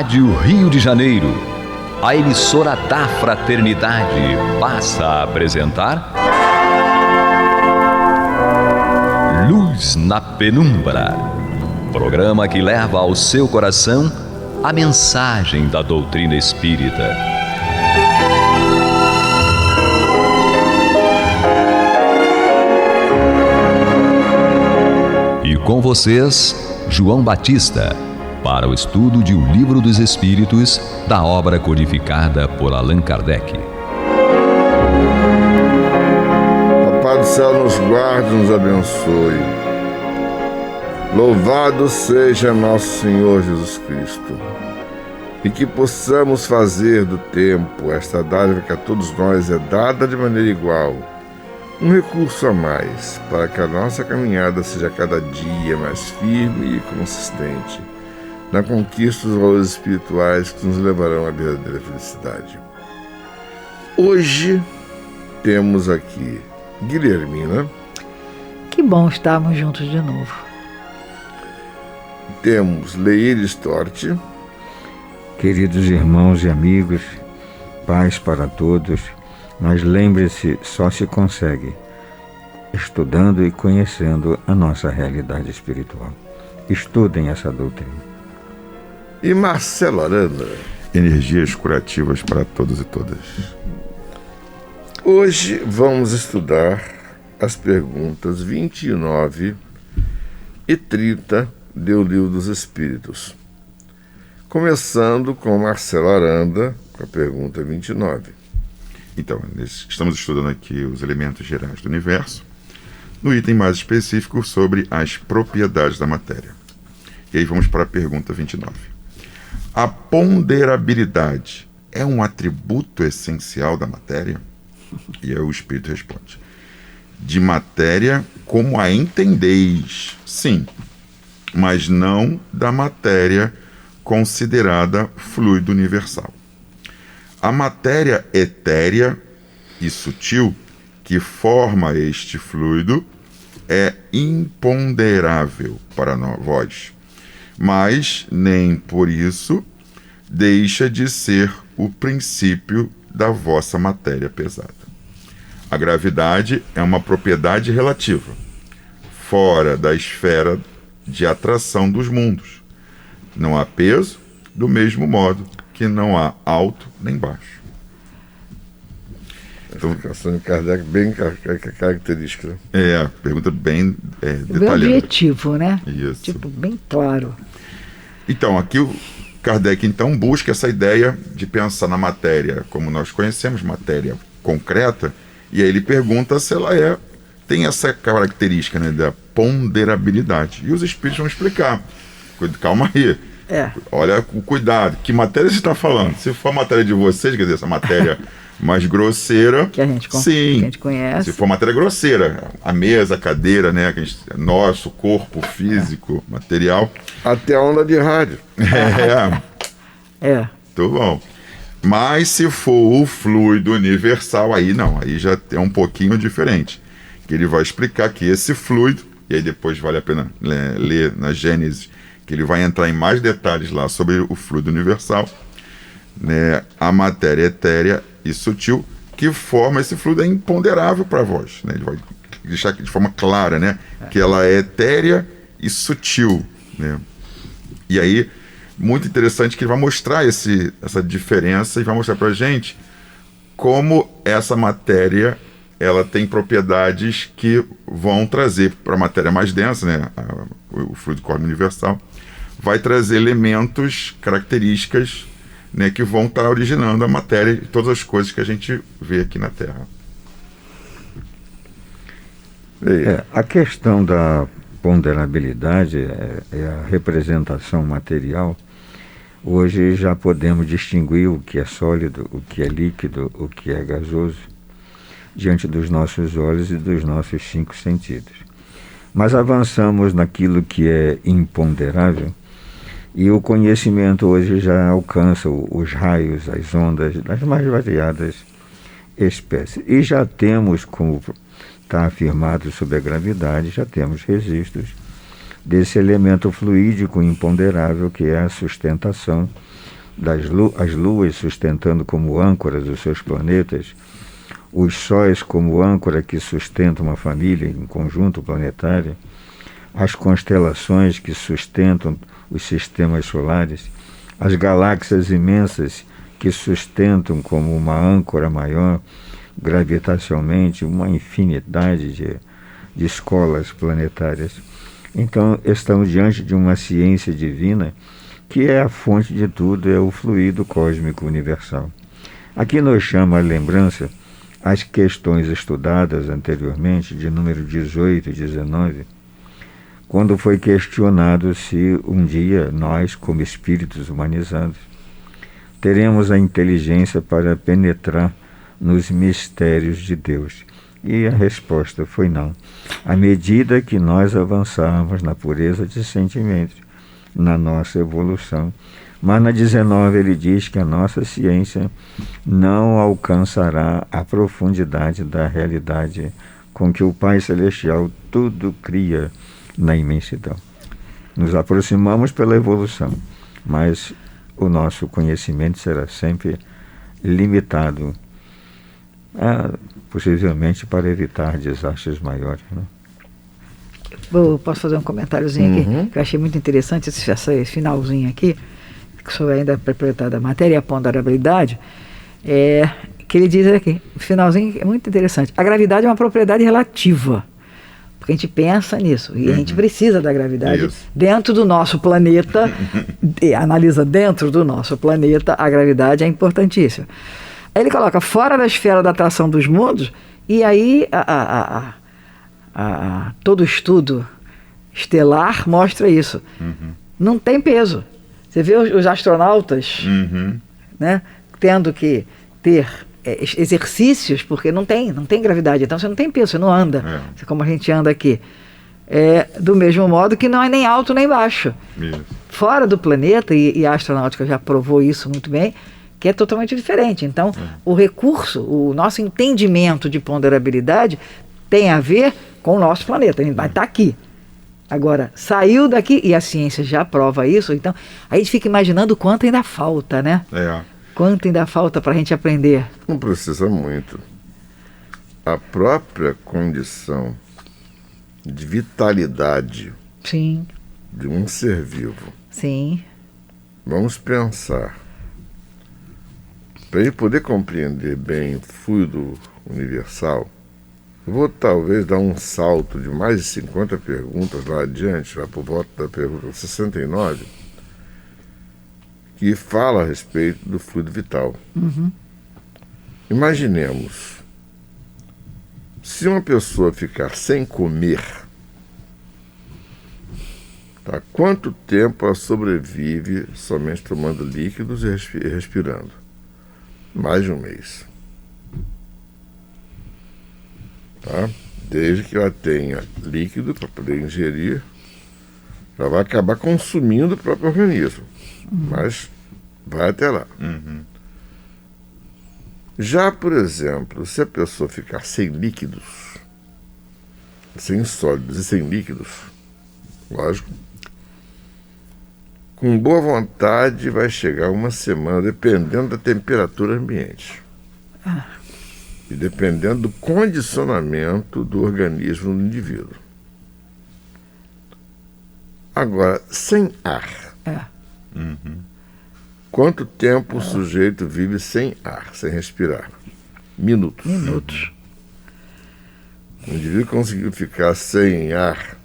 Rádio Rio de Janeiro, a emissora da Fraternidade, passa a apresentar Luz na Penumbra, programa que leva ao seu coração a mensagem da doutrina espírita. E com vocês, João Batista, para o estudo de O Livro dos Espíritos, da obra codificada por Allan Kardec. Papai do céu nos guarde e nos abençoe. Louvado seja nosso Senhor Jesus Cristo. E que possamos fazer do tempo esta dádiva que a todos nós é dada de maneira igual, um recurso a mais, para que a nossa caminhada seja cada dia mais firme e consistente na conquista dos valores espirituais que nos levarão à verdadeira felicidade. Hoje temos aqui Guilhermina. Que bom estarmos juntos de novo. Temos Leir Storti. Queridos irmãos e amigos, paz para todos, mas lembre-se, só se consegue estudando e conhecendo a nossa realidade espiritual. Estudem essa doutrina. E Marcelo Aranda. Energias curativas para todos e todas. Hoje vamos estudar as perguntas 29 e 30 do Livro dos Espíritos. Começando com Marcelo Aranda, com a pergunta 29. Então, estamos estudando aqui os elementos gerais do universo, no item mais específico sobre as propriedades da matéria. E aí vamos para a pergunta 29. A ponderabilidade é um atributo essencial da matéria? E aí o Espírito responde: de matéria como a entendeis, sim, mas não da matéria considerada fluido universal. A matéria etérea e sutil que forma este fluido é imponderável para vós, mas nem por isso deixa de ser o princípio da vossa matéria pesada. A gravidade é uma propriedade relativa, fora da esfera de atração dos mundos. Não há peso, do mesmo modo que não há alto nem baixo. Então, a explicação de Kardec bem característica. Pergunta bem detalhada. Bem objetivo, né? Isso. Tipo, bem claro. Então, aqui o Kardec então busca essa ideia de pensar na matéria como nós conhecemos, matéria concreta, e aí ele pergunta se ela tem essa característica, né, da ponderabilidade. E os espíritos vão explicar. Calma aí. Olha o cuidado. Que matéria você está falando? Se for a matéria de vocês, quer dizer, essa matéria mais grosseira, que a gente conhece. Se for matéria grosseira, a mesa, a cadeira, né, nosso corpo físico, material. Até a onda de rádio. Muito bom. Mas se for o fluido universal, aí não, aí já é um pouquinho diferente. Que ele vai explicar que esse fluido, e aí depois vale a pena ler na Gênesis, que ele vai entrar em mais detalhes lá sobre o fluido universal, né, a matéria etérea e sutil que forma esse fluido é imponderável para vós, né? Ele vai deixar de forma clara, né, que ela é etérea e sutil, né? E aí, muito interessante que ele vai mostrar essa diferença e vai mostrar para a gente como essa matéria ela tem propriedades que vão trazer para a matéria mais densa, né, o fluido cósmico universal, vai trazer elementos, características, né, que vão estar originando a matéria e todas as coisas que a gente vê aqui na Terra. A questão da ponderabilidade é a representação material. Hoje já podemos distinguir o que é sólido, o que é líquido, o que é gasoso, diante dos nossos olhos e dos nossos 5 sentidos. Mas avançamos naquilo que é imponderável, e o conhecimento hoje já alcança os raios, as ondas, das mais variadas espécies. E já temos, como está afirmado sobre a gravidade, já temos registros desse elemento fluídico imponderável que é a sustentação as luas sustentando como âncoras os seus planetas, os sóis como âncora que sustentam uma família em conjunto planetário, as constelações que sustentam os sistemas solares, as galáxias imensas que sustentam como uma âncora maior, gravitacionalmente, uma infinidade de escolas planetárias. Então, estamos diante de uma ciência divina que é a fonte de tudo, é o fluido cósmico universal. Aqui nos chama a lembrança as questões estudadas anteriormente, de número 18 e 19, quando foi questionado se um dia nós, como espíritos humanizados, teremos a inteligência para penetrar nos mistérios de Deus. E a resposta foi não. À medida que nós avançarmos na pureza de sentimentos, na nossa evolução. Mas na 19 ele diz que a nossa ciência não alcançará a profundidade da realidade com que o Pai Celestial tudo cria na imensidão. Nos aproximamos pela evolução, mas o nosso conhecimento será sempre limitado, possivelmente para evitar desastres maiores, né? Posso fazer um comentáriozinho aqui, que eu achei muito interessante esse finalzinho aqui, sobre ainda a propriedade da matéria e a ponderabilidade, que ele diz aqui, o finalzinho é muito interessante. A gravidade é uma propriedade relativa, porque a gente pensa nisso, e a gente precisa da gravidade dentro do nosso planeta, e analisa dentro do nosso planeta, a gravidade é importantíssima. Aí ele coloca fora da esfera da atração dos mundos, e aí todo estudo estelar mostra isso. Não tem peso. Você vê os astronautas né, tendo que ter exercícios, porque não tem gravidade, então você não tem peso, você não anda, como a gente anda aqui. Do mesmo modo que não é nem alto nem baixo. Fora do planeta, e a astronáutica já provou isso muito bem, que é totalmente diferente. Então, o recurso, o nosso entendimento de ponderabilidade tem a ver com o nosso planeta, ele vai estar aqui. Agora, saiu daqui, e a ciência já prova isso, então a gente fica imaginando quanto ainda falta, né? Quanto ainda falta para a gente aprender. Não precisa muito. A própria condição de vitalidade Sim. de um ser vivo. Sim. Vamos pensar. Para ele poder compreender bem o fluido universal, eu vou talvez dar um salto de mais de 50 perguntas lá adiante, lá por volta da pergunta 69, que fala a respeito do fluido vital. Imaginemos, se uma pessoa ficar sem comer, quanto tempo ela sobrevive somente tomando líquidos e respirando? Mais de um mês. Desde que ela tenha líquido para poder ingerir, ela vai acabar consumindo o próprio organismo, mas vai até lá. Já, por exemplo, se a pessoa ficar sem líquidos, sem sólidos e sem líquidos, lógico, com boa vontade vai chegar uma semana, dependendo da temperatura ambiente. E dependendo do condicionamento do organismo do indivíduo. Agora, sem ar. Quanto tempo o sujeito vive sem ar, sem respirar? Minutos. O indivíduo conseguiu ficar sem ar,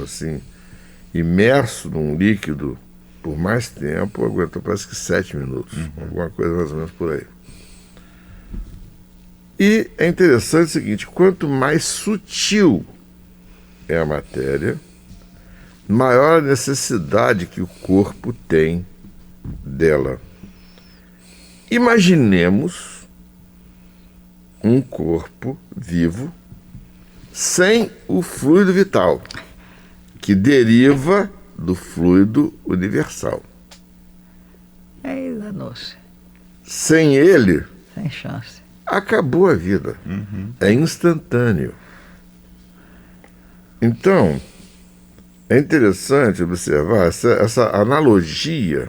assim, imerso num líquido por mais tempo, aguentou parece que 7 minutos, alguma coisa mais ou menos por aí. E é interessante o seguinte, quanto mais sutil é a matéria, maior a necessidade que o corpo tem dela. Imaginemos um corpo vivo sem o fluido vital, que deriva do fluido universal. Danou-se. Sem ele, sem chance. Acabou a vida. É instantâneo. Então, É interessante observar essa analogia,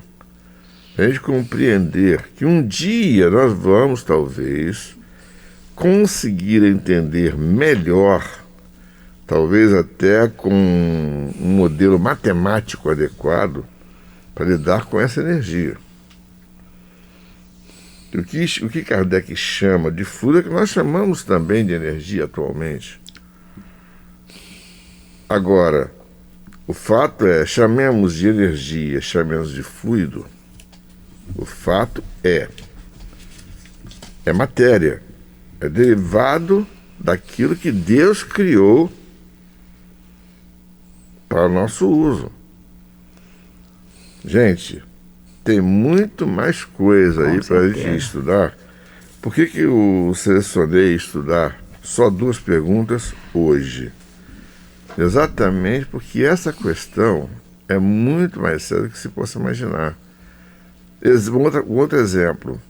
a gente compreender que um dia nós vamos, talvez, conseguir entender melhor, talvez até com um modelo matemático adequado, para lidar com essa energia. O que Kardec chama de fluido é que nós chamamos também de energia atualmente. Agora, o fato é, chamemos de energia, chamemos de fluido, o fato é matéria, é derivado daquilo que Deus criou para o nosso uso. Gente, tem muito mais coisa aí para a gente estudar. Por que eu selecionei estudar só 2 perguntas hoje? Exatamente porque essa questão é muito mais séria do que se possa imaginar. Um outro exemplo,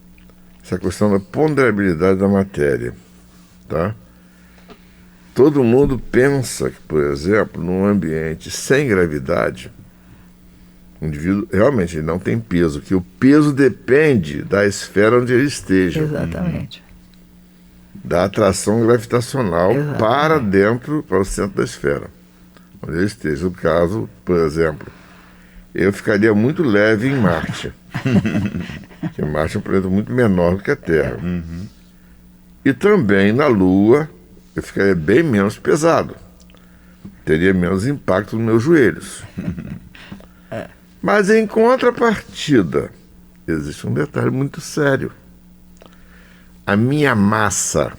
essa questão da ponderabilidade da matéria. Tá? Todo mundo pensa que, por exemplo, num ambiente sem gravidade, o indivíduo realmente não tem peso, que o peso depende da esfera onde ele esteja. Exatamente. Da atração gravitacional para dentro, para o centro da esfera, onde ele esteja. No caso, por exemplo, eu ficaria muito leve em Marte, porque Marte é um planeta muito menor do que a Terra. E também na Lua, eu ficaria bem menos pesado, teria menos impacto nos meus joelhos. Mas em contrapartida, existe um detalhe muito sério. A minha massa,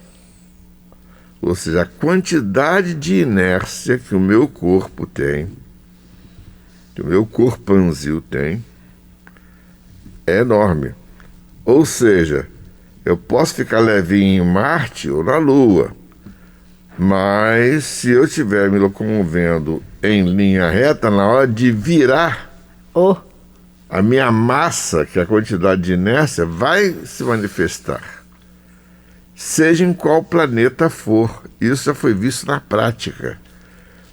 ou seja, a quantidade de inércia que o meu corpo tem, que o meu corpanzil tem, é enorme. Ou seja, eu posso ficar levinho em Marte ou na Lua, mas se eu estiver me locomovendo em linha reta, na hora de virar, a minha massa, que é a quantidade de inércia, vai se manifestar. Seja em qual planeta for. Isso já foi visto na prática.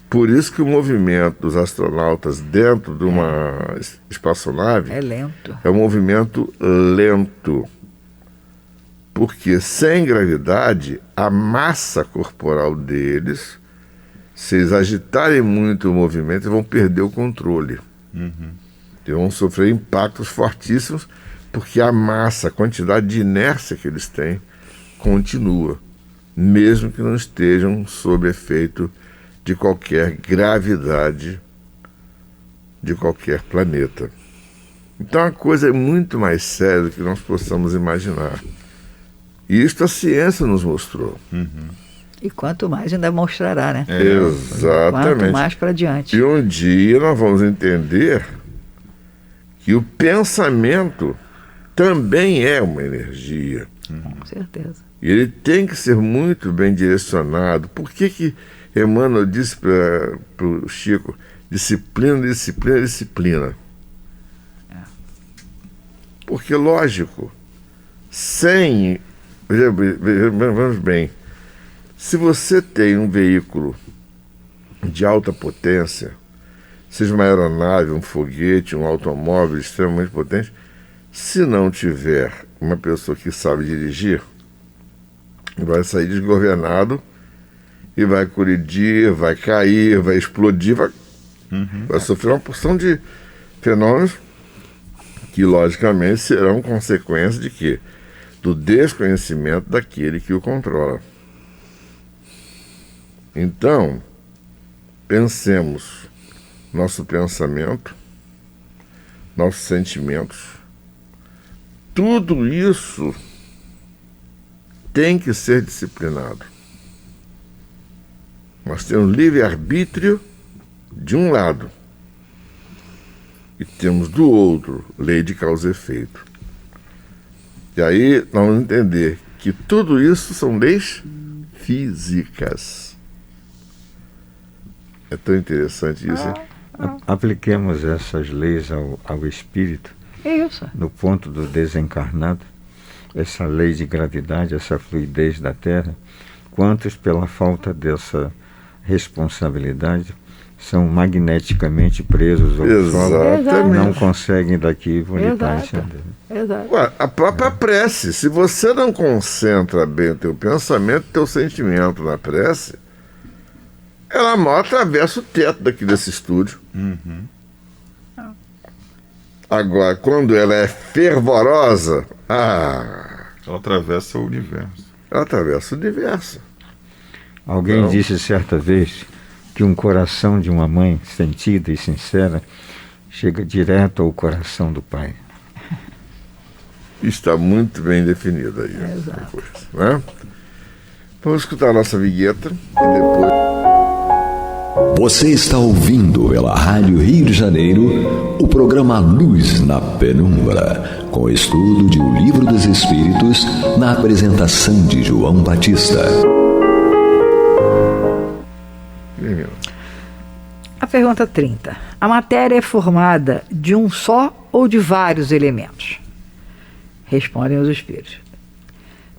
Por isso que o movimento dos astronautas dentro de uma espaçonave é lento. É um movimento lento. Porque sem gravidade, a massa corporal deles, se eles agitarem muito o movimento, vão perder o controle. Eles vão sofrer impactos fortíssimos, porque a massa, a quantidade de inércia que eles têm, continua, mesmo que não estejam sob efeito de qualquer gravidade de qualquer planeta. Então a coisa é muito mais séria do que nós possamos imaginar. E isto a ciência nos mostrou. E quanto mais ainda mostrará, né? Exatamente. Quanto mais para diante. E um dia nós vamos entender que o pensamento também é uma energia. Com certeza. E ele tem que ser muito bem direcionado. Por que Emmanuel disse para o Chico, disciplina, disciplina, disciplina? Porque, lógico, vamos bem, se você tem um veículo de alta potência, seja uma aeronave, um foguete, um automóvel extremamente potente, se não tiver uma pessoa que sabe dirigir, vai sair desgovernado e vai colidir, vai cair, vai explodir, vai sofrer uma porção de fenômenos que, logicamente, serão consequência de quê? Do desconhecimento daquele que o controla. Então, pensemos nosso pensamento, nossos sentimentos, tudo isso tem que ser disciplinado. Nós temos livre-arbítrio de um lado e temos do outro lei de causa e efeito. E aí nós vamos entender que tudo isso são leis físicas. É tão interessante isso, hein? Apliquemos essas leis ao espírito. Isso. No ponto do desencarnado, essa lei de gravidade, essa fluidez da Terra, quantos pela falta dessa responsabilidade são magneticamente presos ao solo, Exatamente. não conseguem daqui voltar. Exato. Ué, a própria prece, se você não concentra bem o teu pensamento, o teu sentimento na prece, ela mal atravessa o teto desse estúdio. Agora, quando ela é fervorosa, Ela atravessa o universo. ela atravessa o universo. Alguém Então, disse certa vez que um coração de uma mãe sentida e sincera chega direto ao coração do pai. está muito bem definido aí. A coisa, né? Vamos escutar a nossa vinheta e depois... Você está ouvindo pela Rádio Rio de Janeiro o programa Luz na Penumbra, com estudo de O Livro dos Espíritos, na apresentação de João Batista. A pergunta 30. A matéria é formada de um só ou de vários elementos? Respondem os espíritos.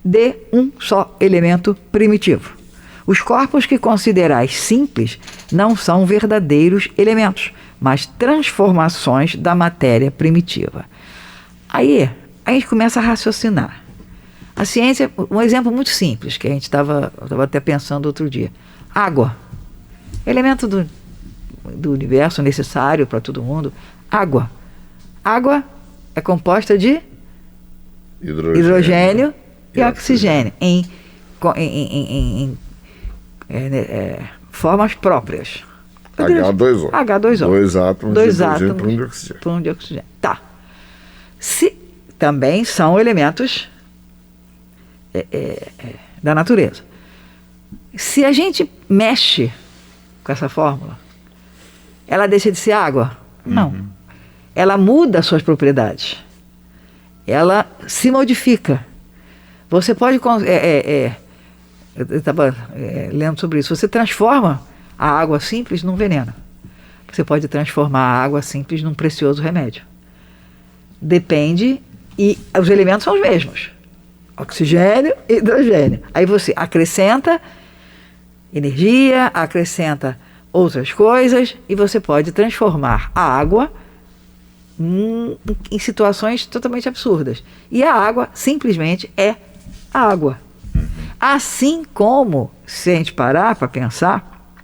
De um só elemento primitivo. Os corpos que considerais simples não são verdadeiros elementos, mas transformações da matéria primitiva. Aí a gente começa a raciocinar. A ciência, um exemplo muito simples, que a gente estava até pensando outro dia. Água. Elemento do universo necessário para todo mundo. Água. Água é composta de hidrogênio e oxigênio em formas próprias. H2O. H2O. Dois átomos de hidrogênio para um de oxigênio. Para um de oxigênio. Tá. Também são elementos da natureza. Se a gente mexe com essa fórmula, ela deixa de ser água? Não. Ela muda suas propriedades. Ela se modifica. Você pode... eu estava lendo sobre isso. Você transforma a água simples num veneno. Você pode transformar a água simples num precioso remédio. Depende... E os elementos são os mesmos. Oxigênio e hidrogênio. Aí você acrescenta energia, acrescenta outras coisas e você pode transformar a água em situações totalmente absurdas. E a água simplesmente é água. Assim como, se a gente parar para pensar,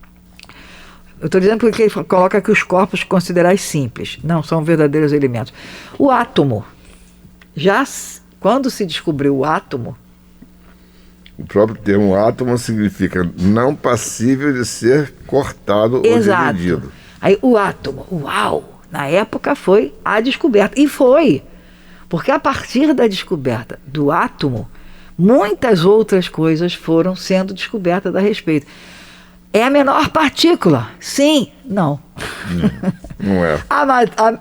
eu estou dizendo porque ele coloca que os corpos considerais simples não são verdadeiros elementos. O átomo, quando se descobriu o átomo... O próprio termo átomo significa não passível de ser cortado Exato. ou dividido. Aí o átomo, uau! Na época foi a descoberta. E foi. Porque a partir da descoberta do átomo, muitas outras coisas foram sendo descobertas a respeito. É a menor partícula? Sim. Não. Não é.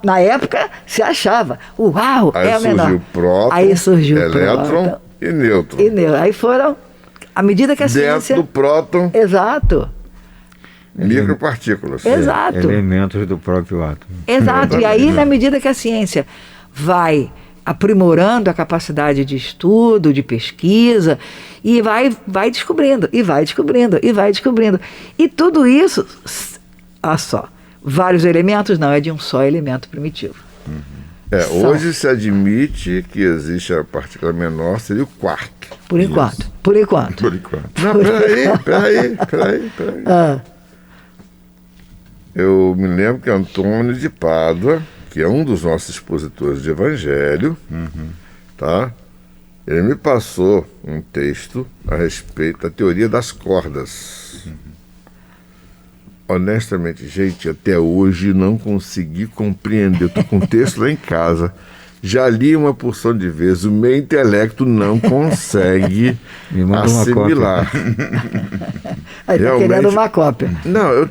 Na época se achava, uau, Aí é a menor. surgiu próton, Aí surgiu elétron próton e nêutron. Aí foram, à medida que a ciência... Dentro do próton, Exato. micropartículas. Exato. Elementos do próprio átomo. Exato. E aí, na medida que a ciência vai aprimorando a capacidade de estudo, de pesquisa, e vai descobrindo, e vai descobrindo, e vai descobrindo. E tudo isso, olha só, vários elementos, não, é de um só elemento primitivo. Hoje se admite que existe a partícula menor, seria o quark. Por enquanto. Por enquanto. Por enquanto. Não, peraí. Eu me lembro que Antônio de Pádua, que é um dos nossos expositores de Evangelho, tá? Ele me passou um texto a respeito da teoria das cordas. Honestamente, gente, até hoje não consegui compreender. Eu estou com o texto lá em casa. Já li uma porção de vezes. O meu intelecto não consegue Me manda uma assimilar. Aí tá querendo uma cópia. Não, eu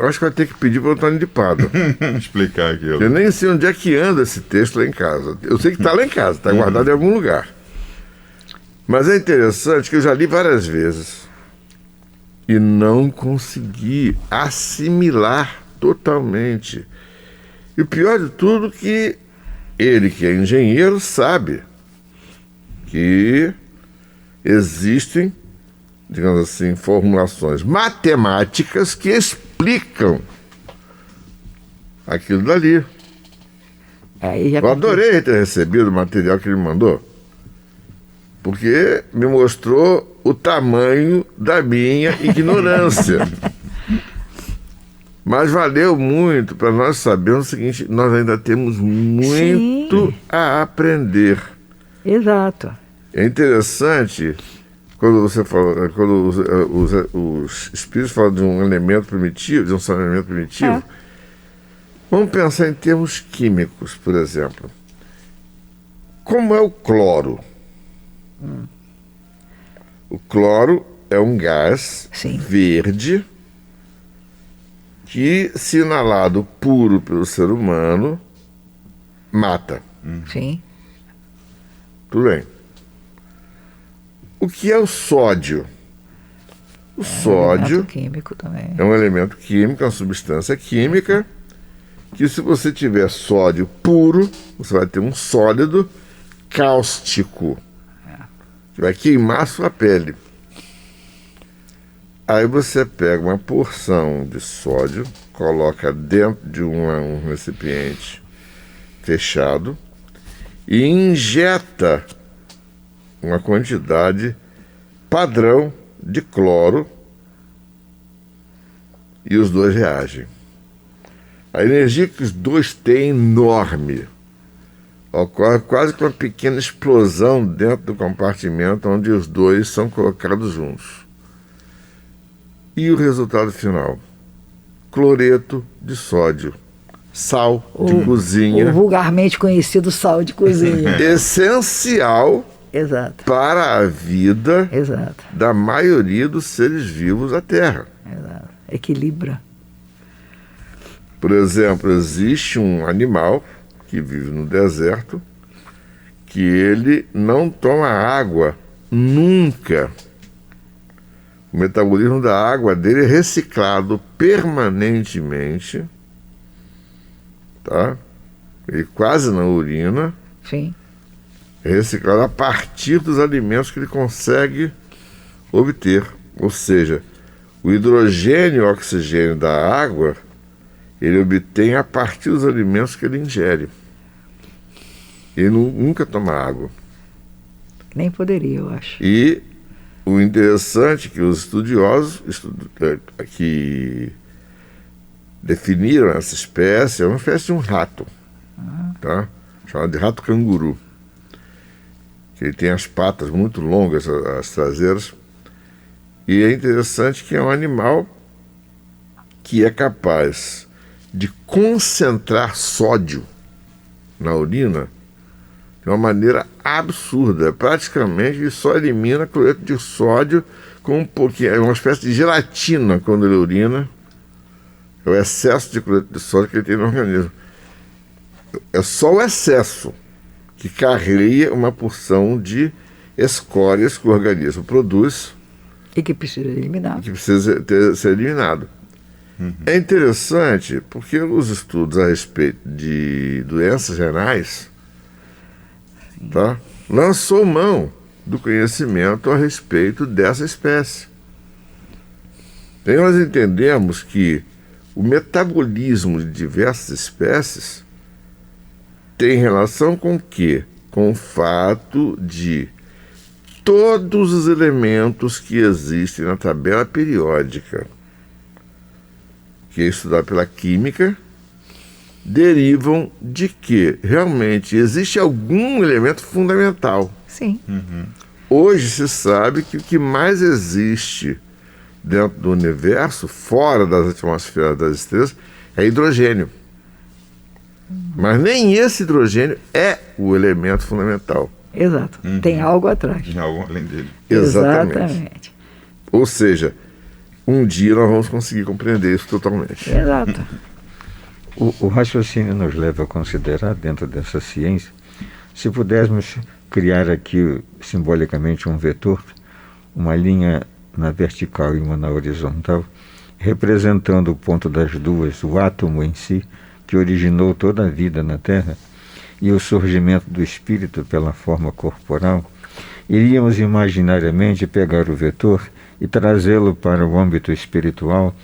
acho que eu vou ter que pedir para o Antônio de Pádua. Explicar aquilo. Eu nem sei onde é que anda esse texto lá em casa. Eu sei que está lá em casa, está guardado em algum lugar. Mas é interessante que eu já li várias vezes e não consegui assimilar totalmente. E o pior de tudo que ele, que é engenheiro, sabe que existem, digamos assim, formulações matemáticas que explicam aquilo dali. Eu adorei ter recebido o material que ele me mandou, porque me mostrou o tamanho da minha ignorância. Mas valeu muito para nós sabermos o seguinte: nós ainda temos muito a aprender. Exato. É interessante quando você fala, quando os espíritos falam de um elemento primitivo, de um saneamento primitivo. Vamos pensar em termos químicos, por exemplo. Como é o cloro? O cloro é um gás verde que, se inalado puro pelo ser humano, mata. Sim. Tudo bem. O que é o sódio? O sódio um elemento químico também. É um elemento químico, é uma substância química que, se você tiver sódio puro, você vai ter um sólido cáustico que vai queimar a sua pele. Aí você pega uma porção de sódio, coloca dentro de um recipiente fechado e injeta uma quantidade padrão de cloro e os dois reagem. A energia que os dois têm é enorme. Ocorre quase que uma pequena explosão dentro do compartimento onde os dois são colocados juntos. E o resultado final? Cloreto de sódio. Sal de cozinha. O vulgarmente conhecido sal de cozinha. Essencial para a vida da maioria dos seres vivos da Terra. Exato. Equilibra. Por exemplo, existe um animal que vive no deserto que ele não toma água nunca. O metabolismo da água dele é reciclado permanentemente, tá? Ele quase não urina. Sim. É reciclado a partir dos alimentos que ele consegue obter. Ou seja, o hidrogênio e o oxigênio da água ele obtém a partir dos alimentos que ele ingere. Ele nunca toma água. Nem poderia, eu acho. E o interessante é que os estudiosos que definiram essa espécie é uma espécie de um rato, tá? Chamado de rato canguru. Que ele tem as patas muito longas, as traseiras. E é interessante que é um animal que é capaz de concentrar sódio na urina de uma maneira absurda. Praticamente ele só elimina cloreto de sódio com um pouquinho, é uma espécie de gelatina quando ele urina. É o excesso de cloreto de sódio que ele tem no organismo. É só o excesso que carrega uma porção de escórias que o organismo produz e que precisa eliminar. Que precisa ser eliminado. É interessante porque os estudos a respeito de doenças renais, tá, lançou mão do conhecimento a respeito dessa espécie. E nós entendemos que o metabolismo de diversas espécies tem relação com o quê? Com o fato de todos os elementos que existem na tabela periódica, que é estudado pela química, derivam de que realmente existe algum elemento fundamental. Sim. Hoje se sabe que o que mais existe dentro do universo, fora das atmosferas das estrelas, é hidrogênio. Mas nem esse hidrogênio é o elemento fundamental. Exato. Tem algo atrás. Tem algo além dele. Exatamente. Ou seja, um dia nós vamos conseguir compreender isso totalmente. Exato. O raciocínio nos leva a considerar, dentro dessa ciência, se pudéssemos criar aqui simbolicamente um vetor, uma linha na vertical e uma na horizontal, representando o ponto das duas, o átomo em si, que originou toda a vida na Terra, e o surgimento do espírito pela forma corporal, iríamos imaginariamente pegar o vetor e trazê-lo para o âmbito espiritual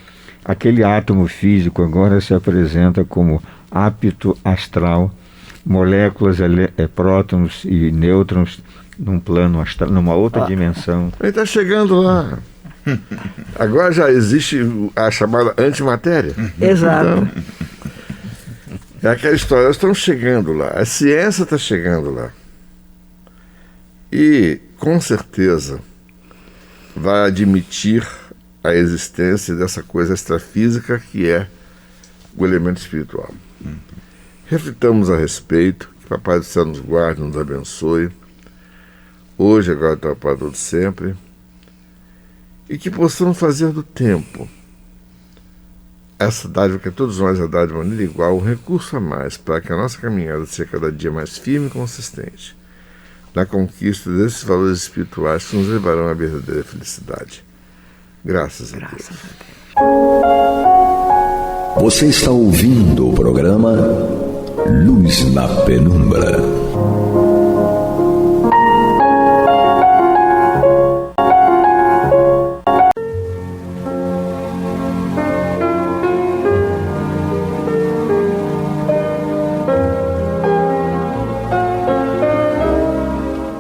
aquele átomo físico agora se apresenta como hábito astral, moléculas, prótons e nêutrons num plano astral, numa outra dimensão. Ele está chegando lá. Agora já existe a chamada antimatéria. Exato. Então, é aquela história, elas estão chegando lá, a ciência está chegando lá. E, com certeza, vai admitir a existência dessa coisa extrafísica que é o elemento espiritual. Reflitamos a respeito, que Papai do Céu nos guarde, nos abençoe, hoje, agora, para todo sempre, e que possamos fazer do tempo essa dádiva que a todos nós é dada de maneira igual, um recurso a mais para que a nossa caminhada seja cada dia mais firme e consistente na conquista desses valores espirituais que nos levarão à verdadeira felicidade. Graças a Deus. Você está ouvindo o programa Luz na Penumbra.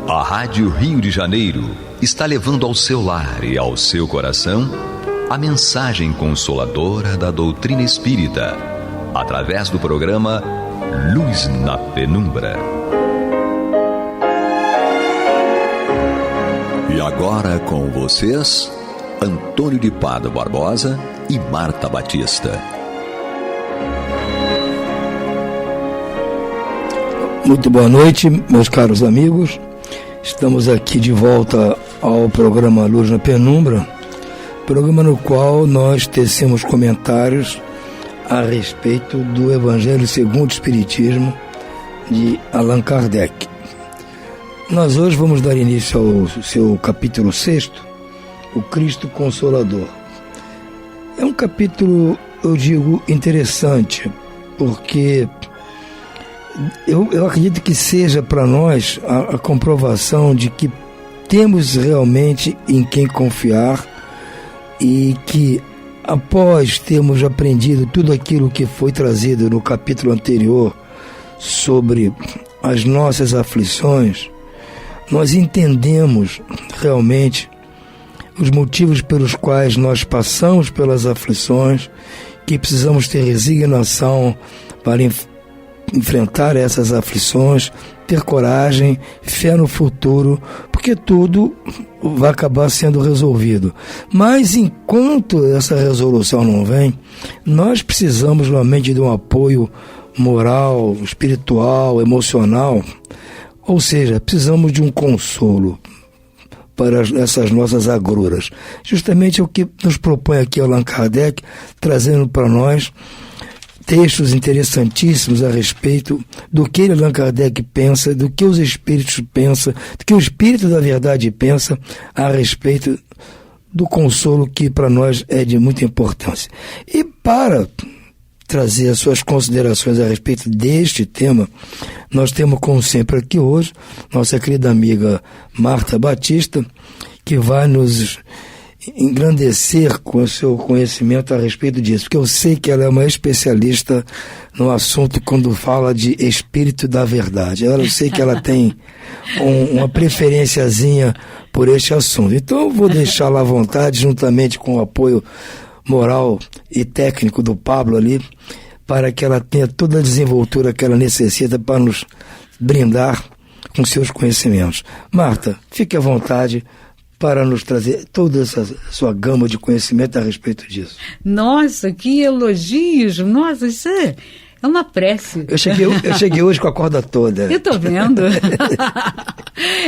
A Rádio Rio de Janeiro está levando ao seu lar e ao seu coração a mensagem consoladora da doutrina espírita, através do programa Luz na Penumbra. E agora com vocês, Antônio de Pádua Barbosa e Marta Batista. Muito boa noite, meus caros amigos. Estamos aqui de volta ao programa Luz na Penumbra, programa no qual nós tecemos comentários a respeito do Evangelho segundo o Espiritismo de Allan Kardec. Nós hoje vamos dar início ao seu capítulo 6, o Cristo Consolador. É um capítulo, eu digo, interessante, porque eu acredito que seja para nós a comprovação de que temos realmente em quem confiar e que, após termos aprendido tudo aquilo que foi trazido no capítulo anterior sobre as nossas aflições, nós entendemos realmente os motivos pelos quais nós passamos pelas aflições, que precisamos ter resignação para enfrentar essas aflições, ter coragem, fé no futuro, porque tudo vai acabar sendo resolvido. Mas enquanto essa resolução não vem, nós precisamos realmente de um apoio moral, espiritual, emocional, ou seja, precisamos de um consolo para essas nossas agruras. Justamente é o que nos propõe aqui Allan Kardec, trazendo para nós textos interessantíssimos a respeito do que Allan Kardec pensa, do que os espíritos pensam, do que o Espírito da Verdade pensa a respeito do consolo que para nós é de muita importância. E para trazer as suas considerações a respeito deste tema, nós temos, como sempre aqui hoje, nossa querida amiga Marta Batista, que vai nos engrandecer com o seu conhecimento a respeito disso, porque eu sei que ela é uma especialista no assunto quando fala de Espírito da Verdade. Eu sei que ela tem uma preferenciazinha por este assunto. Então eu vou deixá-la à vontade, juntamente com o apoio moral e técnico do Pablo ali, para que ela tenha toda a desenvoltura que ela necessita para nos brindar com seus conhecimentos. Marta, fique à vontade para nos trazer toda essa sua gama de conhecimento a respeito disso. Nossa, que elogios! Nossa, isso é uma prece. Eu cheguei hoje com a corda toda. Eu estou vendo.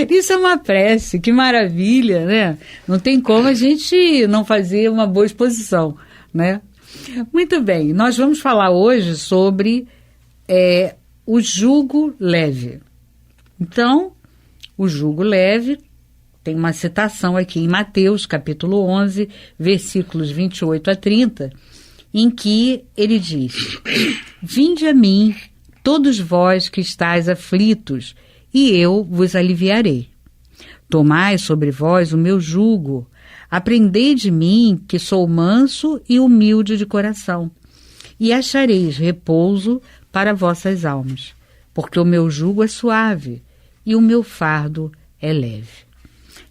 Isso é uma prece, que maravilha, né? Não tem como a gente não fazer uma boa exposição, né? Muito bem, nós vamos falar hoje sobre o jugo leve. Então, o jugo leve tem uma citação aqui em Mateus, capítulo 11, versículos 28 a 30, em que ele diz: Vinde a mim, todos vós que estáis aflitos, e eu vos aliviarei. Tomai sobre vós o meu jugo, Aprendei de mim, que sou manso e humilde de coração, e achareis repouso para vossas almas, porque o meu jugo é suave e o meu fardo é leve.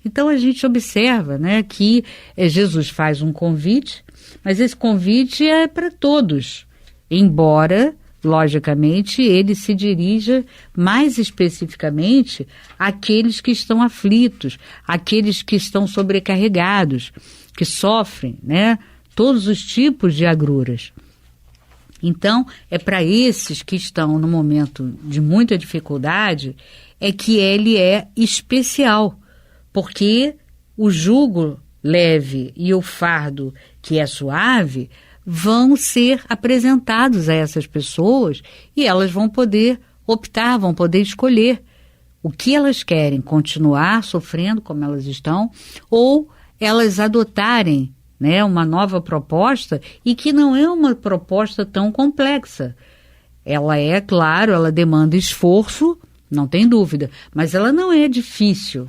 Então a gente observa, né, que Jesus faz um convite, mas esse convite é para todos, embora, logicamente, ele se dirija mais especificamente àqueles que estão aflitos, àqueles que estão sobrecarregados, que sofrem, né, todos os tipos de agruras. Então, é para esses que estão no momento de muita dificuldade, é que ele é especial, porque o jugo leve e o fardo que é suave vão ser apresentados a essas pessoas e elas vão poder optar, vão poder escolher o que elas querem, continuar sofrendo como elas estão, ou elas adotarem, né, uma nova proposta, e que não é uma proposta tão complexa. Ela é, claro, ela demanda esforço, não tem dúvida, mas ela não é difícil.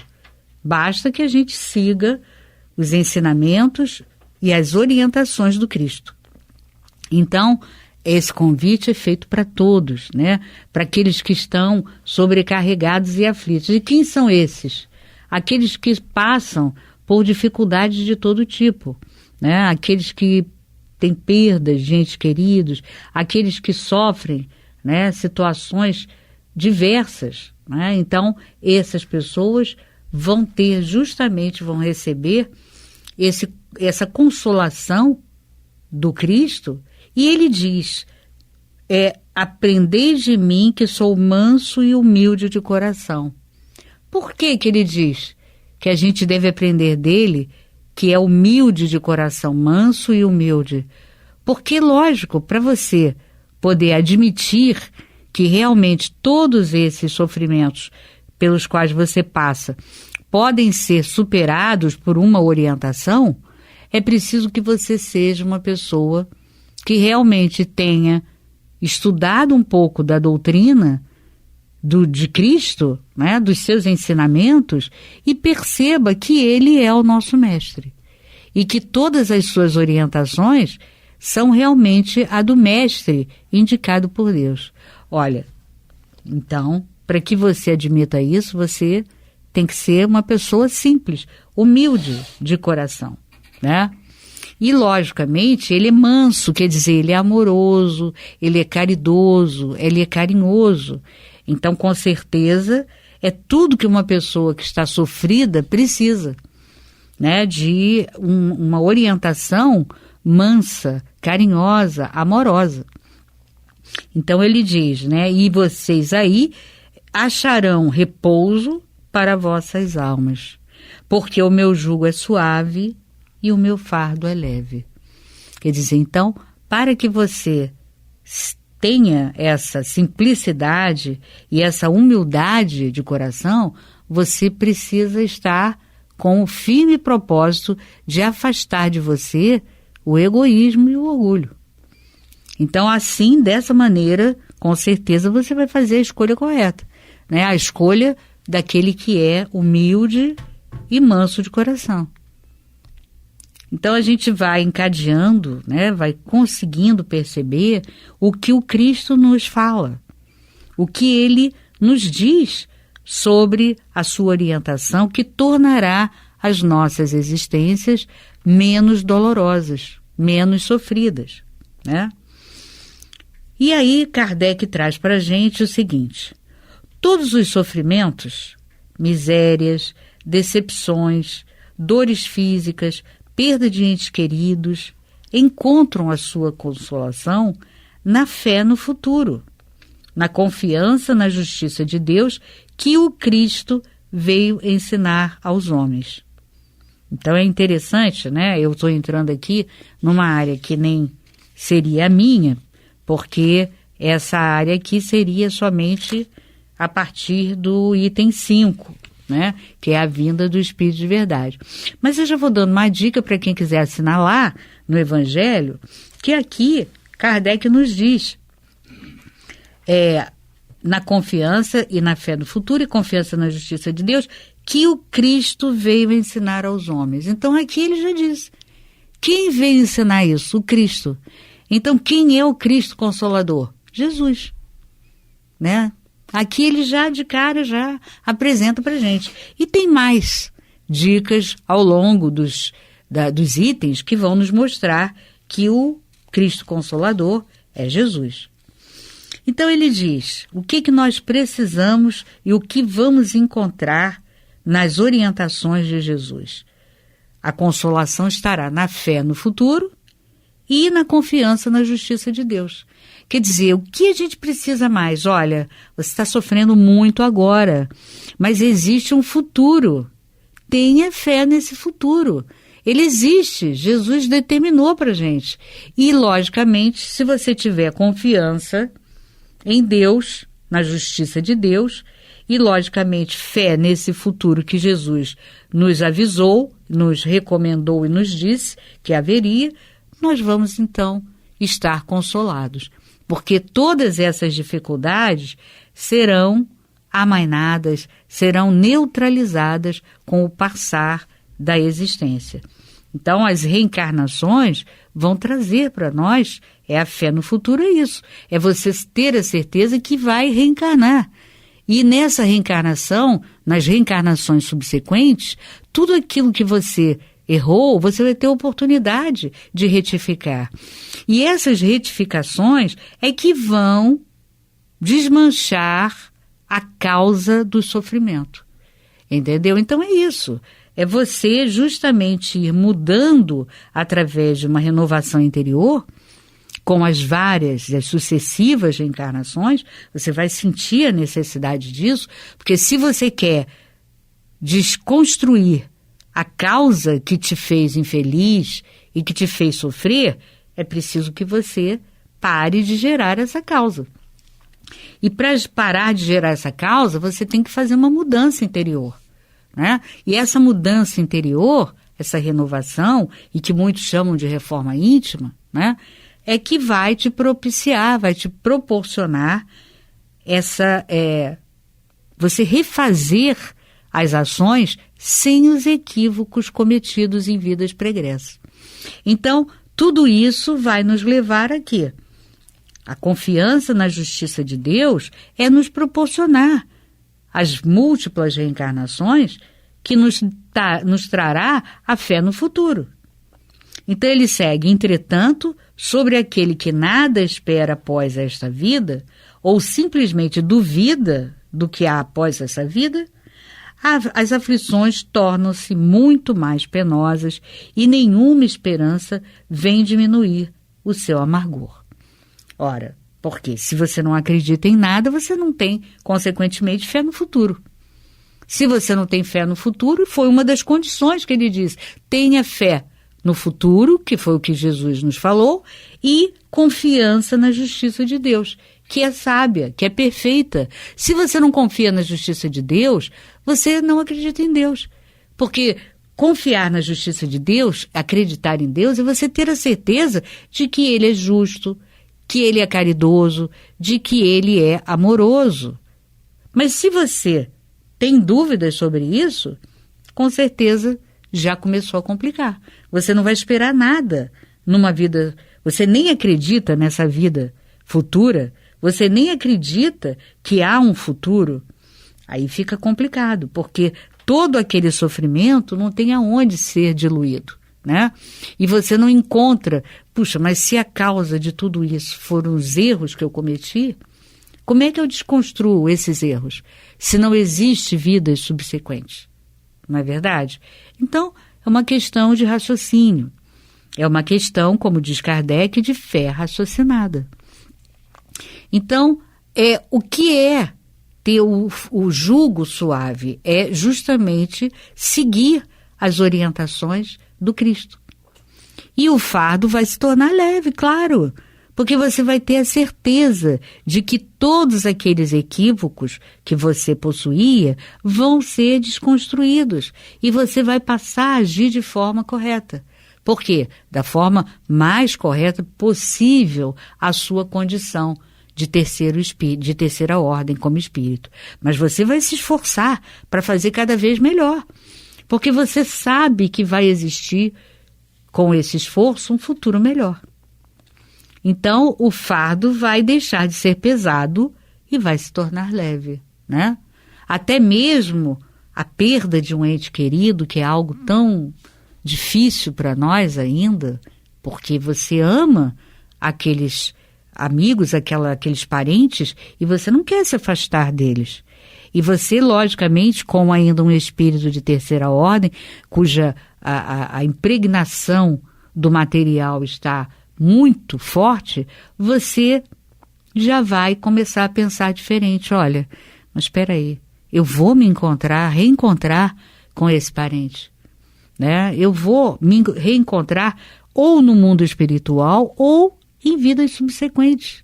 Basta que a gente siga os ensinamentos e as orientações do Cristo. Então, esse convite é feito para todos, né? Para aqueles que estão sobrecarregados e aflitos. E quem são esses? Aqueles que passam por dificuldades de todo tipo, né? Aqueles que têm perdas de entes queridos, aqueles que sofrem, né, situações diversas, né? Então, essas pessoas vão receber essa consolação do Cristo, e ele diz, aprendei de mim, que sou manso e humilde de coração. Por que ele diz que a gente deve aprender dele, que é humilde de coração, manso e humilde? Porque, lógico, para você poder admitir que realmente todos esses sofrimentos pelos quais você passa podem ser superados por uma orientação, é preciso que você seja uma pessoa que realmente tenha estudado um pouco da doutrina de Cristo, né, dos seus ensinamentos, e perceba que ele é o nosso mestre e que todas as suas orientações são realmente a do mestre indicado por Deus. Olha, então, para que você admita isso, você tem que ser uma pessoa simples, humilde de coração, né? E, logicamente, ele é manso, quer dizer, ele é amoroso, ele é caridoso, ele é carinhoso. Então, com certeza, é tudo que uma pessoa que está sofrida precisa, né? De uma orientação mansa, carinhosa, amorosa. Então, ele diz, né? E vocês aí acharão repouso para vossas almas, porque o meu jugo é suave e o meu fardo é leve. Quer dizer, então, para que você tenha essa simplicidade e essa humildade de coração, você precisa estar com o firme propósito de afastar de você o egoísmo e o orgulho. Então, assim, dessa maneira, com certeza você vai fazer a escolha correta, né? A escolha daquele que é humilde e manso de coração. Então a gente vai encadeando, né, vai conseguindo perceber o que o Cristo nos fala, o que ele nos diz sobre a sua orientação, que tornará as nossas existências menos dolorosas, menos sofridas, né? E aí Kardec traz para a gente o seguinte: todos os sofrimentos, misérias, decepções, dores físicas, perda de entes queridos, encontram a sua consolação na fé no futuro, na confiança na justiça de Deus que o Cristo veio ensinar aos homens. Então é interessante, né? Eu estou entrando aqui numa área que nem seria a minha, porque essa área aqui seria somente a partir do item 5, né? Que é a vinda do Espírito de Verdade. Mas eu já vou dando uma dica para quem quiser assinar lá no Evangelho, que aqui Kardec nos diz, na confiança e na fé no futuro e confiança na justiça de Deus, que o Cristo veio ensinar aos homens. Então aqui ele já disse. Quem veio ensinar isso? O Cristo. Então quem é o Cristo Consolador? Jesus. Né? Aqui ele já de cara já apresenta para gente. E tem mais dicas ao longo dos itens que vão nos mostrar que o Cristo Consolador é Jesus. Então ele diz o que nós precisamos e o que vamos encontrar nas orientações de Jesus. A consolação estará na fé no futuro e na confiança na justiça de Deus. Quer dizer, o que a gente precisa mais? Olha, você está sofrendo muito agora, mas existe um futuro. Tenha fé nesse futuro. Ele existe, Jesus determinou para a gente. E, logicamente, se você tiver confiança em Deus, na justiça de Deus, e, logicamente, fé nesse futuro que Jesus nos avisou, nos recomendou e nos disse que haveria, nós vamos, então, estar consolados. Porque todas essas dificuldades serão amainadas, serão neutralizadas com o passar da existência. Então, as reencarnações vão trazer para nós, a fé no futuro é isso, é você ter a certeza que vai reencarnar. E nessa reencarnação, nas reencarnações subsequentes, tudo aquilo que você errou, você vai ter oportunidade de retificar. E essas retificações é que vão desmanchar a causa do sofrimento. Entendeu? Então é isso. É você justamente ir mudando através de uma renovação interior, com as sucessivas reencarnações, você vai sentir a necessidade disso, porque se você quer desconstruir a causa que te fez infeliz e que te fez sofrer, é preciso que você pare de gerar essa causa. E para parar de gerar essa causa, você tem que fazer uma mudança interior, né? E essa mudança interior, essa renovação, e que muitos chamam de reforma íntima, né? É que vai te propiciar, vai te proporcionar você refazer as ações sem os equívocos cometidos em vidas pregressas. Então, tudo isso vai nos levar aqui. A confiança na justiça de Deus é nos proporcionar as múltiplas reencarnações que nos trará a fé no futuro. Então ele segue, entretanto, sobre aquele que nada espera após esta vida, ou simplesmente duvida do que há após essa vida, as aflições tornam-se muito mais penosas e nenhuma esperança vem diminuir o seu amargor. Ora, porque se você não acredita em nada, você não tem, consequentemente, fé no futuro. Se você não tem fé no futuro, foi uma das condições que ele diz, tenha fé no futuro, que foi o que Jesus nos falou, e confiança na justiça de Deus, que é sábia, que é perfeita. Se você não confia na justiça de Deus, você não acredita em Deus. Porque confiar na justiça de Deus, acreditar em Deus, é você ter a certeza de que Ele é justo, que Ele é caridoso, de que Ele é amoroso. Mas se você tem dúvidas sobre isso, com certeza já começou a complicar. Você não vai esperar nada numa vida, você nem acredita nessa vida futura, você nem acredita que há um futuro. Aí fica complicado, porque todo aquele sofrimento não tem aonde ser diluído, né? E você não encontra, puxa, mas se a causa de tudo isso foram os erros que eu cometi, como é que eu desconstruo esses erros, se não existe vidas subsequentes? Não é verdade? Então, é uma questão de raciocínio. É uma questão, como diz Kardec, de fé raciocinada. Então, o que é ter o jugo suave? É justamente seguir as orientações do Cristo. E o fardo vai se tornar leve, claro, porque você vai ter a certeza de que todos aqueles equívocos que você possuía vão ser desconstruídos e você vai passar a agir de forma correta. Por quê? Da forma mais correta possível à sua condição, de terceira ordem como espírito. Mas você vai se esforçar para fazer cada vez melhor, porque você sabe que vai existir, com esse esforço, um futuro melhor. Então, o fardo vai deixar de ser pesado e vai se tornar leve, né? Até mesmo a perda de um ente querido, que é algo tão difícil para nós ainda, porque você ama aqueles amigos, aqueles parentes, e você não quer se afastar deles. E você, logicamente, como ainda um espírito de terceira ordem, cuja a impregnação do material está muito forte, você já vai começar a pensar diferente. Olha, mas espera aí, eu vou me reencontrar com esse parente, né? Eu vou me reencontrar ou no mundo espiritual ou em vidas subsequentes.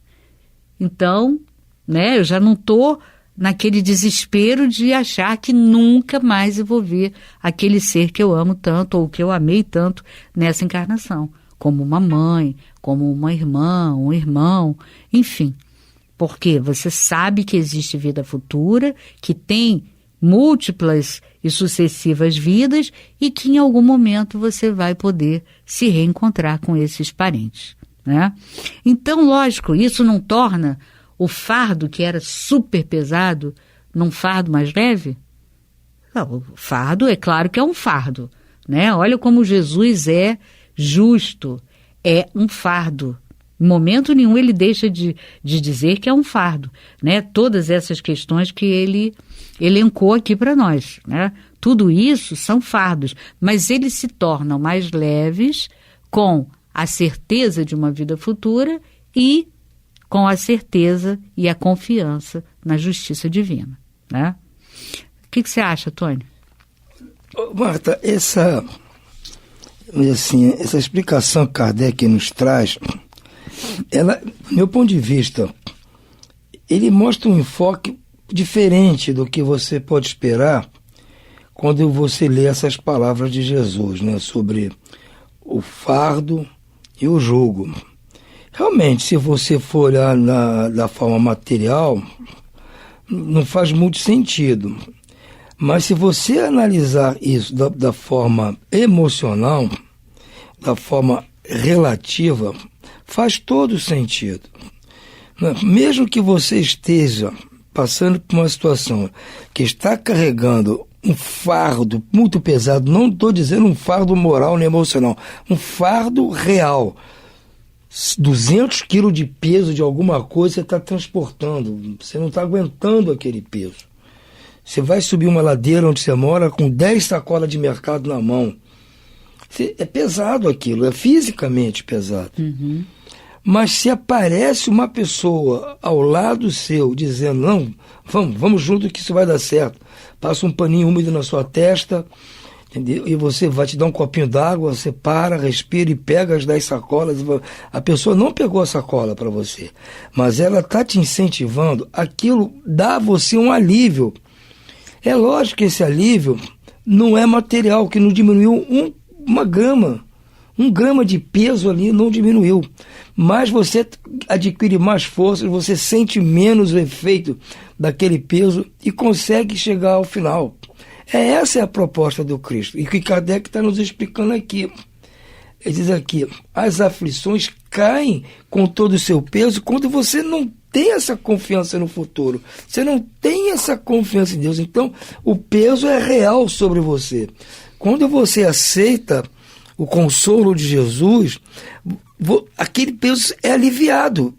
Então, né, eu já não estou naquele desespero de achar que nunca mais eu vou ver aquele ser que eu amo tanto ou que eu amei tanto nessa encarnação, como uma mãe, como uma irmã, um irmão, enfim. Porque você sabe que existe vida futura, que tem múltiplas e sucessivas vidas e que em algum momento você vai poder se reencontrar com esses parentes, né? Então, lógico, isso não torna o fardo, que era super pesado, num fardo mais leve? Não, o fardo, é claro que é um fardo, né? Olha como Jesus é justo, é um fardo. Em momento nenhum ele deixa de dizer que é um fardo, né? Todas essas questões que ele elencou aqui para nós, né? Tudo isso são fardos, mas eles se tornam mais leves com a certeza de uma vida futura e com a certeza e a confiança na justiça divina, né? O que você acha, Tony? Marta, essa explicação que Kardec nos traz, ela, do meu ponto de vista, ele mostra um enfoque diferente do que você pode esperar quando você lê essas palavras de Jesus, né, sobre o fardo e o jugo. Realmente, se você for olhar da forma material, não faz muito sentido. Mas se você analisar isso da forma emocional, da forma relativa, faz todo sentido. Mesmo que você esteja passando por uma situação que está carregando um fardo muito pesado, não estou dizendo um fardo moral nem emocional, um fardo real, 200 quilos de peso de alguma coisa você está transportando, você não está aguentando aquele peso. Você vai subir uma ladeira onde você mora com 10 sacolas de mercado na mão. É pesado aquilo, é fisicamente pesado. Uhum. Mas se aparece uma pessoa ao lado seu dizendo, não, vamos junto que isso vai dar certo. Passa um paninho úmido na sua testa, entendeu? E você vai te dar um copinho d'água, você para, respira e pega as 10 sacolas. A pessoa não pegou a sacola para você, mas ela está te incentivando, aquilo dá a você um alívio. É lógico que esse alívio não é material, que não diminuiu uma grama. 1 grama de peso ali não diminuiu. Mas você adquire mais força, você sente menos o efeito daquele peso e consegue chegar ao final. Essa é a proposta do Cristo. E que Kardec está nos explicando aqui. Ele diz aqui, as aflições caem com todo o seu peso quando você não tem essa confiança no futuro. Você não tem essa confiança em Deus. Então, o peso é real sobre você. Quando você aceita o consolo de Jesus, aquele peso é aliviado.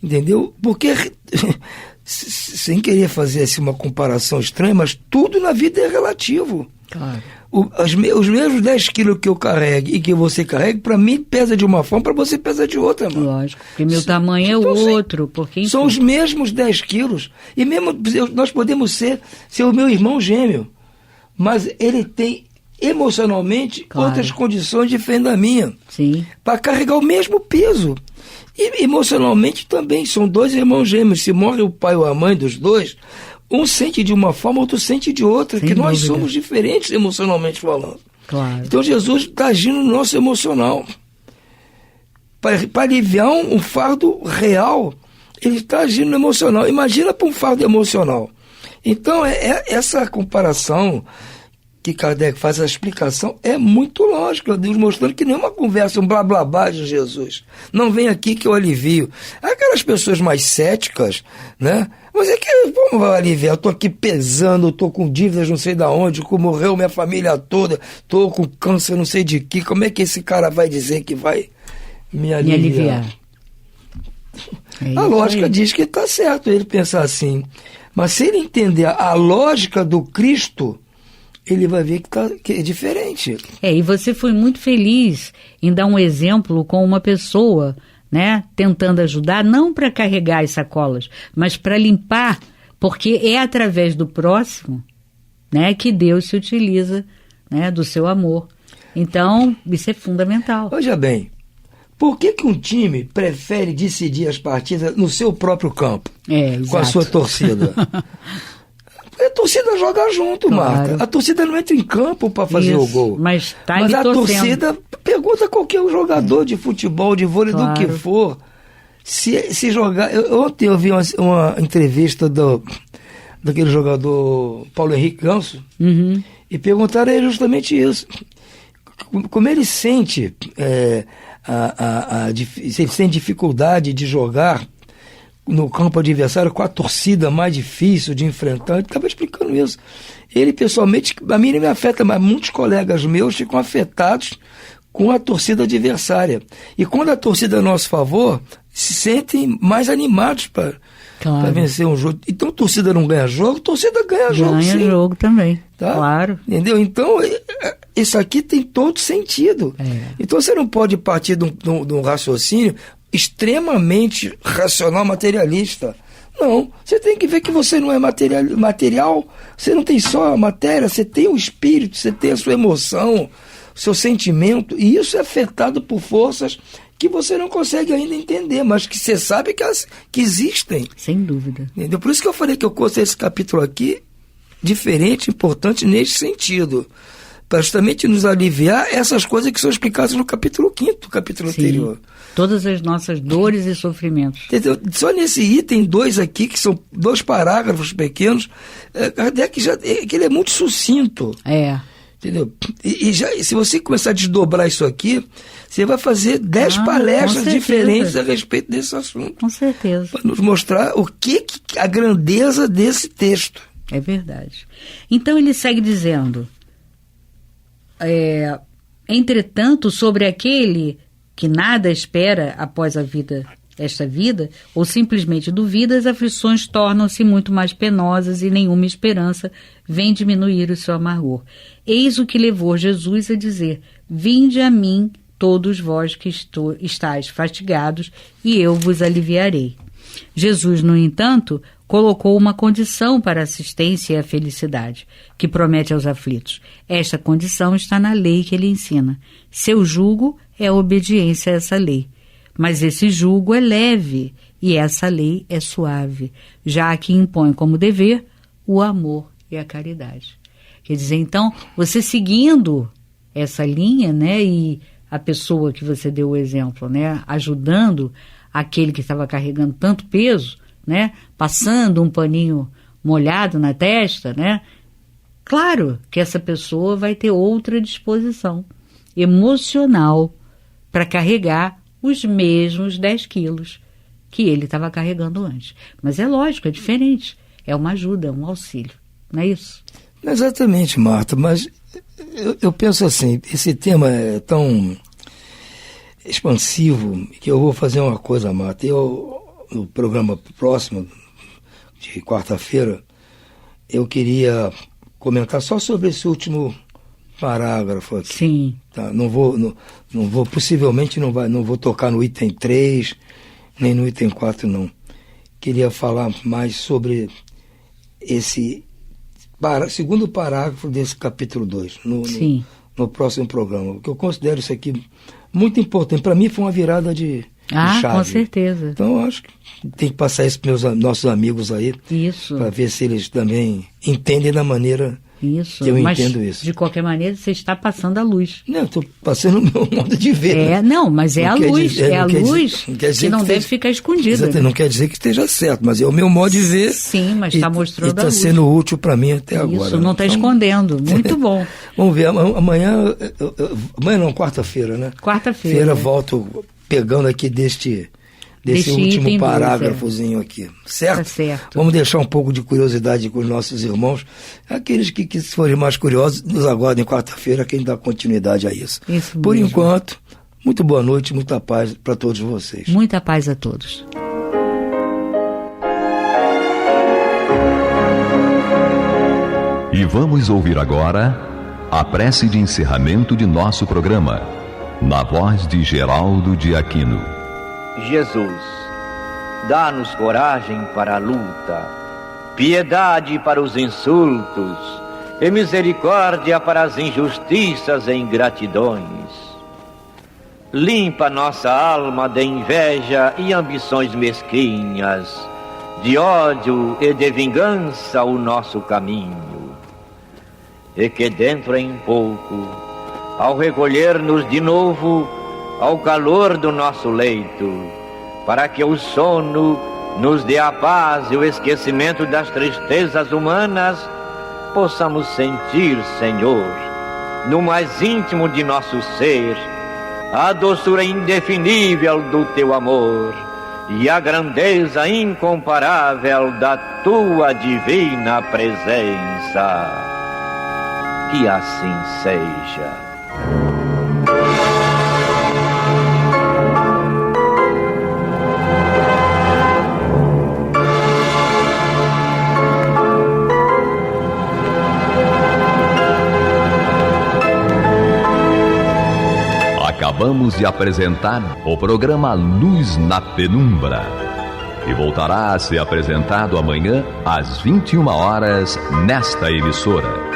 Entendeu? Porque, sem querer fazer assim, uma comparação estranha, mas tudo na vida é relativo. Claro. Os mesmos 10 quilos que eu carrego e que você carrega, para mim pesa de uma forma, para você pesa de outra. Mano. Lógico, porque meu tamanho é outro. Porque, são os mesmos 10 quilos. E mesmo nós podemos ser o meu irmão gêmeo, mas ele tem emocionalmente outras condições diferentes da minha. Sim. Para carregar o mesmo peso. E emocionalmente também, são 2 irmãos gêmeos. Se morre o pai ou a mãe dos dois, um sente de uma forma, outro sente de outra, que nós somos diferentes emocionalmente falando. Claro. Então Jesus está agindo no nosso emocional. Para aliviar um fardo real. ele está agindo no emocional. Imagina para um fardo emocional. Então, essa comparação que Kardec faz, a explicação, é muito lógica. Deus mostrando que nenhuma conversa, um blá blá blá de Jesus. Não vem aqui que eu alivio. Aquelas pessoas mais céticas, né? Mas é que, como vai aliviar? Eu estou aqui pesando, estou com dívidas não sei de onde, morreu minha família toda, estou com câncer não sei de que. Como é que esse cara vai dizer que vai me aliviar? A lógica diz que está certo ele pensar assim. Mas se ele entender a lógica do Cristo, ele vai ver que é diferente. E você foi muito feliz em dar um exemplo com uma pessoa, né, tentando ajudar, não para carregar as sacolas, mas para limpar, porque é através do próximo, né, que Deus se utiliza, né, do seu amor. Então, isso é fundamental. Veja bem, por que um time prefere decidir as partidas no seu próprio campo, com a sua torcida? A torcida joga junto, claro. Marta. A torcida não entra em campo para fazer o gol. Mas a torcida pergunta a qualquer jogador de futebol, de vôlei, do que for. Se jogar. Ontem eu vi uma entrevista daquele jogador Paulo Henrique Ganso, e perguntaram a ele justamente isso. Como ele sente, se ele tem dificuldade de jogar no campo adversário com a torcida mais difícil de enfrentar. Ele estava explicando isso. Ele, pessoalmente, a mim não me afeta, mas muitos colegas meus ficam afetados com a torcida adversária. E quando a torcida é a nosso favor, se sentem mais animados para vencer um jogo. Então, a torcida não ganha jogo, a torcida ganha jogo, sim. Ganha jogo também, tá? Claro. Entendeu? Então, isso aqui tem todo sentido. Então, você não pode partir de um raciocínio extremamente racional, materialista. Não, você tem que ver que você não é material, você não tem só a matéria, você tem o espírito, você tem a sua emoção, o seu sentimento, e isso é afetado por forças que você não consegue ainda entender, mas que você sabe que existem. Sem dúvida. Entendeu? Por isso que eu falei que eu considero esse capítulo aqui diferente, importante nesse sentido, para justamente nos aliviar essas coisas que são explicadas no capítulo 5º, capítulo anterior. Todas as nossas dores e sofrimentos. Entendeu? Só nesse item 2 aqui, que são 2 parágrafos pequenos, Kardec que ele é muito sucinto. Entendeu? E se você começar a desdobrar isso aqui, você vai fazer 10 palestras diferentes a respeito desse assunto. Com certeza. Para nos mostrar a grandeza desse texto. É verdade. Então ele segue dizendo... entretanto, sobre aquele que nada espera após esta vida, ou simplesmente duvida, as aflições tornam-se muito mais penosas e nenhuma esperança vem diminuir o seu amargor. Eis o que levou Jesus a dizer: vinde a mim, todos vós que estáis fatigados, e eu vos aliviarei. Jesus, no entanto, colocou uma condição para a assistência e a felicidade, que promete aos aflitos. Esta condição está na lei que ele ensina. Seu jugo é a obediência a essa lei. Mas esse jugo é leve e essa lei é suave, já que impõe como dever o amor e a caridade. Quer dizer, então, você seguindo essa linha, né, e a pessoa que você deu o exemplo, né, ajudando aquele que estava carregando tanto peso, né, passando um paninho molhado na testa, né, claro que essa pessoa vai ter outra disposição emocional para carregar os mesmos 10 quilos que ele estava carregando antes. Mas é lógico, é diferente. É uma ajuda, é um auxílio. Não é isso? Exatamente, Marta, mas eu penso assim, esse tema é tão expansivo que eu vou fazer uma coisa, Marta. No programa próximo, de quarta-feira, eu queria comentar só sobre esse último parágrafo aqui. Sim. Tá? Não vou, possivelmente não vou tocar no item 3, nem no item 4, não. Queria falar mais sobre esse segundo parágrafo desse capítulo 2, no próximo programa, porque eu considero isso aqui muito importante. Para mim foi uma virada de chave. Com certeza. Então eu acho que tem que passar isso para nossos amigos aí, isso, para ver se eles também entendem da maneira Isso, Eu mas entendo isso. de qualquer maneira você está passando a luz. Não, eu estou passando o meu modo de ver. Não, mas é Não a quer luz, dizer- é a não quer dizer- luz não quer dizer que não que deve esteja- ficar escondida. Exato, não quer dizer que esteja certo, mas é o meu modo de ver. Sim, mas está mostrando e a está luz. sendo útil para mim até agora. Isso, não está Então, escondendo. Muito bom. Vamos ver, amanhã não, quarta-feira, né? Quarta-feira. Feira, volto pegando aqui desse Deste último item dois, parágrafozinho aqui, certo? Tá certo. Vamos deixar um pouco de curiosidade com os nossos irmãos. Aqueles que forem mais curiosos, nos aguardem quarta-feira, quem dá continuidade a isso. Isso Por mesmo. enquanto, muito boa noite, muita paz para todos vocês. Muita paz a todos. E vamos ouvir agora a prece de encerramento de nosso programa, na voz de Geraldo de Aquino. Jesus, dá-nos coragem para a luta, piedade para os insultos e misericórdia para as injustiças e ingratidões. Limpa nossa alma de inveja e ambições mesquinhas, de ódio e de vingança o nosso caminho. E que dentro em pouco, ao recolher-nos de novo ao calor do nosso leito, para que o sono nos dê a paz e o esquecimento das tristezas humanas, possamos sentir, Senhor, no mais íntimo de nosso ser, a doçura indefinível do Teu amor e a grandeza incomparável da Tua divina presença. Que assim seja. Acabamos de apresentar o programa Luz na Penumbra, que voltará a ser apresentado amanhã às 21 horas nesta emissora.